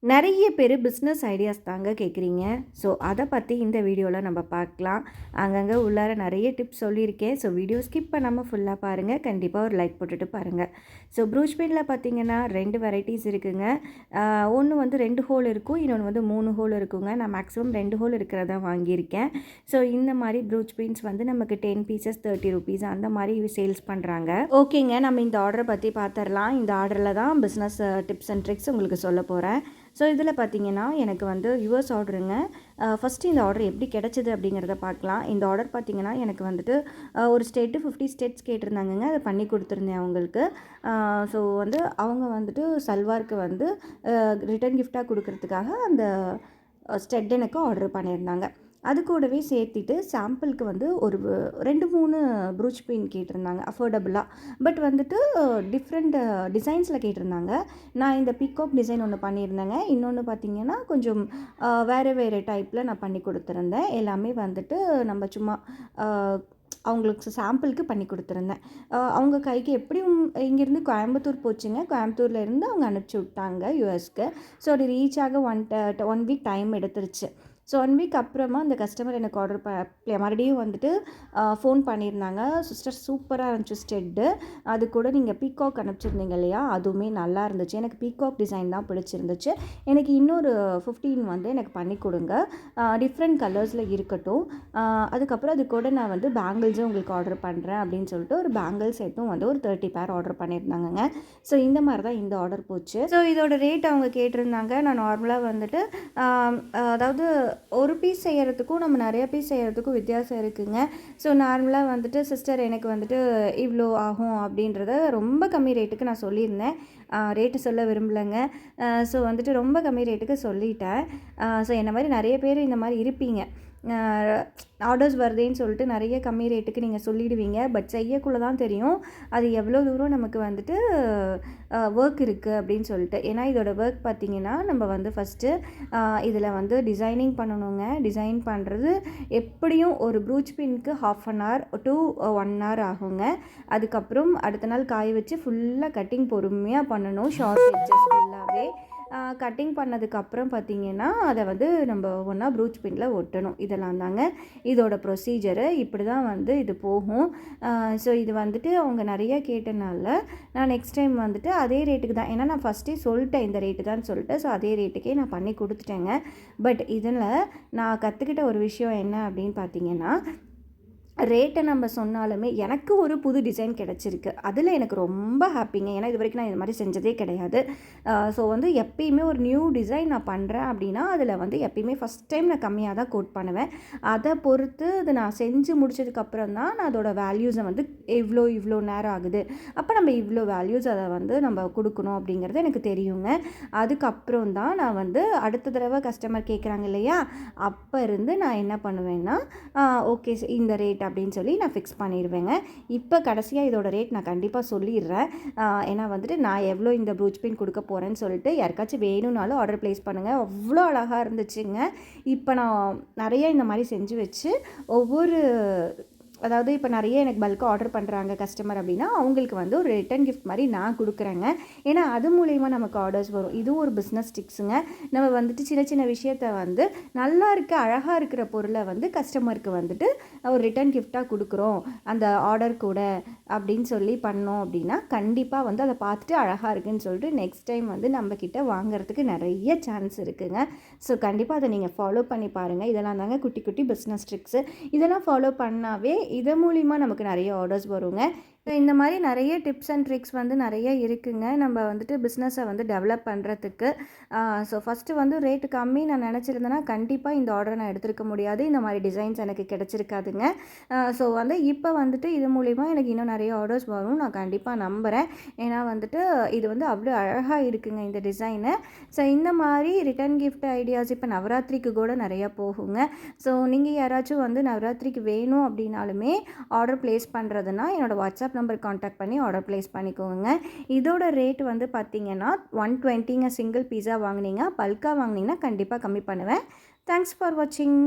நிறைய பேர் business ideas தாங்க கேட்குறீங்க. ஸோ அதை பற்றி இந்த வீடியோவில் நம்ம பார்க்கலாம். அங்கங்கே உள்ளார நிறைய டிப்ஸ் சொல்லியிருக்கேன். ஸோ வீடியோ ஸ்கிப் பண்ணாமல் ஃபுல்லாக பாருங்கள். கண்டிப்பாக ஒரு லைக் போட்டுட்டு பாருங்கள். ஸோ ப்ரூச் பெயிண்டில் பார்த்தீங்கன்னா 2 வெரைட்டிஸ் இருக்குங்க. ஒன்று வந்து 2 ஹோல் இருக்கும், இன்னொன்று வந்து 3 ஹோல் இருக்குங்க. நான் மேக்ஸிமம் 2 ஹோல் இருக்கிறதா வாங்கியிருக்கேன். ஸோ இந்த மாதிரி ப்ரூச் பெயிண்ட்ஸ் வந்து நமக்கு 10 பீசஸ் 30 ருபீஸ் அந்த மாதிரி சேல்ஸ் பண்ணுறாங்க. ஓகேங்க, நம்ம இந்த ஆர்டரை பற்றி பார்த்துடலாம். இந்த ஆர்டரில் தான் பிஸ்னஸ் டிப்ஸ் அண்ட் ட்ரிக்ஸ் உங்களுக்கு சொல்ல போகிறேன். ஸோ இதில் பார்த்தீங்கன்னா எனக்கு வந்து யுஎஸ் ஆர்டருங்க. ஃபஸ்ட்டு இந்த ஆர்டர் எப்படி கிடச்சிது அப்படிங்கிறத பார்க்கலாம். இந்த ஆர்டர் பார்த்திங்கன்னா எனக்கு வந்துட்டு ஒரு ஸ்டேட்டு 50 ஸ்டேட்ஸ் கேட்டிருந்தாங்கங்க. அதை பண்ணி கொடுத்துருந்தேன் அவங்களுக்கு. ஸோ வந்து அவங்க வந்துட்டு சல்வாருக்கு வந்து ரிட்டன் கிஃப்டாக கொடுக்கறதுக்காக அந்த ஸ்டெட் எனக்கு ஆர்டர் பண்ணியிருந்தாங்க. அது கூடவே சேர்த்திட்டு சாம்பிளுக்கு வந்து ஒரு 2-3 ப்ரூச் பெயிண்ட் கேட்டிருந்தாங்க அஃபோர்டபுளாக. பட் வந்துட்டு டிஃப்ரெண்ட் டிசைன்ஸில் கேட்டிருந்தாங்க. நான் இந்த பிகாக் டிசைன் ஒன்று பண்ணியிருந்தேங்க. இன்னொன்று பார்த்திங்கன்னா கொஞ்சம் வேறு வேறு டைப்பில் நான் பண்ணி கொடுத்துருந்தேன். எல்லாமே வந்துட்டு நம்ம சும்மா அவங்களுக்கு சாம்பிளுக்கு பண்ணி கொடுத்துருந்தேன். அவங்க கைக்கு எப்படியும் இங்கேருந்து கோயம்புத்தூர் போச்சுங்க. கோயம்புத்தூர்லேருந்து அவங்க அனுப்பிச்சி விட்டாங்க யூஎஸ்க்கு. ஸோ அது ரீச் ஆக 1 வீக் டைம் எடுத்துருச்சு. ஸோ 1 வீக் அப்புறமா அந்த கஸ்டமர் எனக்கு ஆர்டர் மறுபடியும் வந்துட்டு ஃபோன் பண்ணியிருந்தாங்க. சிஸ்டர் சூப்பராக இருந்துச்சு ஸ்டெட்டு. அது கூட நீங்கள் பீகாக் அனுப்பிச்சிருந்தீங்க இல்லையா, அதுவுமே நல்லா இருந்துச்சு. எனக்கு பீகாக் டிசைன் தான் பிடிச்சிருந்துச்சு. எனக்கு இன்னொரு 15 வந்து எனக்கு பண்ணி கொடுங்க, டிஃப்ரெண்ட் கலர்ஸில் இருக்கட்டும். அதுக்கப்புறம் அது கூட நான் வந்து பேங்கிள்ஸும் உங்களுக்கு ஆர்டர் பண்ணுறேன் அப்படின்னு சொல்லிட்டு ஒரு பேங்கிள் செட்டும் வந்து ஒரு 30 பேர் ஆர்டர் பண்ணியிருந்தாங்கங்க. ஸோ இந்த மாதிரி தான் இந்த ஆர்டர் போச்சு. ஸோ இதோட ரேட் அவங்க கேட்டிருந்தாங்க. நான் நார்மலாக வந்துட்டு அதாவது ஒரு பீஸ் செய்கிறதுக்கும் நம்ம நிறைய பீஸ் செய்கிறதுக்கும் வித்தியாசம் இருக்குதுங்க. ஸோ நார்மலாக வந்துட்டு சிஸ்டர் எனக்கு வந்துட்டு இவ்வளோ ஆகும் அப்படின்றத ரொம்ப கம்மி ரேட்டுக்கு நான் சொல்லியிருந்தேன். ரேட்டு சொல்ல விரும்பலைங்க. ஸோ வந்துட்டு ரொம்ப கம்மி ரேட்டுக்கு சொல்லிட்டேன். ஸோ என்ன மாதிரி நிறைய பேர் இந்த மாதிரி இருப்பீங்க. ஆர்டர்ஸ் வருதேன்னு சொல்லிட்டு நிறைய கம்மி ரேட்டுக்கு நீங்கள் சொல்லிடுவீங்க. பட் செய்யக்குள்ளே தான் தெரியும் அது எவ்வளோ தூரம் நமக்கு வந்துட்டு ஒர்க் இருக்குது அப்படின்னு சொல்லிட்டு. ஏன்னா இதோட ஒர்க் பார்த்திங்கன்னா நம்ம வந்து ஃபஸ்ட்டு இதில் வந்து டிசைனிங் பண்ணணுங்க. டிசைன் பண்ணுறது எப்படியும் ஒரு ப்ரூச் பின்க்கு 1/2 hour to 1 hour ஆகுங்க. அதுக்கப்புறம் அடுத்த நாள் காய வச்சு ஃபுல்லாக கட்டிங் பொறுமையாக பண்ணணும். ஷார்ட் எட்ஜஸ் ஃபுல்லாகவே கட்டிங் பண்ணதுக்கப்புறம் பார்த்திங்கன்னா அதை வந்து நம்ம ஒன்றா ப்ரூச் பின்னில் ஒட்டணும். இதெல்லாம் தாங்க இதோட ப்ரொசீஜரு. இப்படி தான் வந்து இது போகும். ஸோ இது வந்துட்டு அவங்க நிறையா கேட்டனால நான் நெக்ஸ்ட் டைம் வந்துட்டு அதே ரேட்டுக்கு தான், ஏன்னா நான் ஃபஸ்ட்டே சொல்லிட்டேன் இந்த ரேட்டு தான் சொல்லிட்டு. ஸோ அதே ரேட்டுக்கே நான் பண்ணி கொடுத்துட்டேங்க. பட் இதில் நான் கற்றுக்கிட்ட ஒரு விஷயம் என்ன அப்படின்னு பார்த்திங்கன்னா, ரேட்டை நம்ம சொன்னாலுமே எனக்கு ஒரு புது டிசைன் கிடச்சிருக்கு. அதில் எனக்கு ரொம்ப ஹாப்பிங்க. ஏன்னா இது வரைக்கும் நான் இது மாதிரி செஞ்சதே கிடையாது. ஸோ வந்து எப்பயுமே ஒரு நியூ டிசைன் நான் பண்ணுறேன் அப்படின்னா அதில் வந்து எப்பயுமே ஃபஸ்ட் டைம் நான் கம்மியாக தான் கோட் பண்ணுவேன். அதை பொறுத்து அது நான் செஞ்சு முடிச்சதுக்கப்புறம் தான் நான் அதோட வேல்யூஸை வந்து இவ்வளோ நேரம் ஆகுது, அப்போ நம்ம இவ்வளோ வேல்யூஸ் அதை வந்து நம்ம கொடுக்கணும் அப்படிங்கிறது எனக்கு தெரியுங்க. அதுக்கப்புறம் தான் நான் வந்து அடுத்த தடவை கஸ்டமர் கேட்குறாங்க இல்லையா, அப்போ இருந்து நான் என்ன பண்ணுவேன்னா ஓகே இந்த ரேட் அப்படின்னு சொல்லி நான் ஃபிக்ஸ் பண்ணிடுவேங்க. இப்போ கடைசியாக இதோட ரேட் நான் கண்டிப்பாக சொல்லிடுறேன். ஏன்னா வந்துட்டு நான் எவ்வளோ இந்த ப்ரூச் பின் கொடுக்க போகிறேன்னு சொல்லிட்டு யாருக்காச்சும் வேணும்னாலும் ஆர்டர் ப்ளேஸ் பண்ணுங்கள். அவ்வளோ அழகாக இருந்துச்சுங்க. இப்போ நான் நிறைய இந்த மாதிரி செஞ்சு வச்சு ஒவ்வொரு அதாவது இப்போ நிறைய எனக்கு பல்காக ஆர்டர் பண்ணுறாங்க கஸ்டமர் அப்படின்னா அவங்களுக்கு வந்து ஒரு ரிட்டன் கிஃப்ட் மாதிரி நான் கொடுக்குறேங்க. ஏன்னா அது மூலயமா நமக்கு ஆர்டர்ஸ் வரும். இதுவும் ஒரு பிஸ்னஸ் டிப்ஸுங்க. நம்ம வந்துட்டு சின்ன சின்ன விஷயத்த வந்து நல்லா இருக்க அழகாக இருக்கிற பொருளை வந்து கஸ்டமருக்கு வந்துட்டு ஒரு ரிட்டன் கிஃப்டாக கொடுக்குறோம் அந்த ஆர்டர் கூட அப்படின்னு சொல்லி பண்ணோம் அப்படின்னா கண்டிப்பாக வந்து அதை பார்த்துட்டு அழகாக இருக்குதுன்னு சொல்லிட்டு நெக்ஸ்ட் டைம் வந்து நம்மக்கிட்ட வாங்குறதுக்கு நிறைய சான்ஸ் இருக்குதுங்க. ஸோ கண்டிப்பாக அதை நீங்கள் ஃபாலோ பண்ணி பாருங்கள். இதெல்லாம் தாங்க குட்டி குட்டி பிஸ்னஸ் ட்ரிக்ஸு. இதெல்லாம் ஃபாலோ பண்ணாவே இது மூலிமா நமக்கு நிறைய ஆர்டர்ஸ் வருங்க. இந்த மாதிரி நிறைய டிப்ஸ் அண்ட் ட்ரிக்ஸ் வந்து நிறைய இருக்குங்க நம்ம வந்துட்டு பிஸ்னஸை வந்து டெவலப் பண்ணுறதுக்கு. ஸோ ஃபஸ்ட்டு வந்து ரேட்டு கம்மி நான் நினச்சிருந்தேன்னா கண்டிப்பாக இந்த ஆர்டரை நான் எடுத்துருக்க முடியாது. இந்த மாதிரி டிசைன்ஸ் எனக்கு கிடச்சிருக்காதுங்க. ஸோ வந்து இப்போ வந்துட்டு இது மூலிமா எனக்கு இன்னும் நிறைய ஆர்டர்ஸ் வரும் நான் கண்டிப்பாக நம்புகிறேன். ஏன்னா வந்துட்டு இது வந்து அவ்வளோ அழகாக இருக்குங்க இந்த டிசைனு. ஸோ இந்த மாதிரி ரிட்டன் கிஃப்ட் ஐடியாஸ் இப்போ நவராத்திரிக்கு கூட நிறையா போகுங்க. ஸோ நீங்கள் யாராச்சும் வந்து நவராத்திரிக்கு வேணும் அப்படின்னாலுமே ஆர்டர் ப்ளேஸ் பண்ணுறதுனா என்னோடய வாட்ஸ்அப் நம்பர் காண்டாக்ட் பண்ணி ஆர்டர் ப்ளேஸ் பண்ணிக்கோங்க. இதோட ரேட் வந்து பார்த்திங்கன்னா 120ங்க. சிங்கிள் பீஸா வாங்கினீங்க, பல்காக வாங்கினீங்கன்னா கண்டிப்பாக கம்மி பண்ணுவேன். தேங்க்ஸ் ஃபார் வாட்சிங்.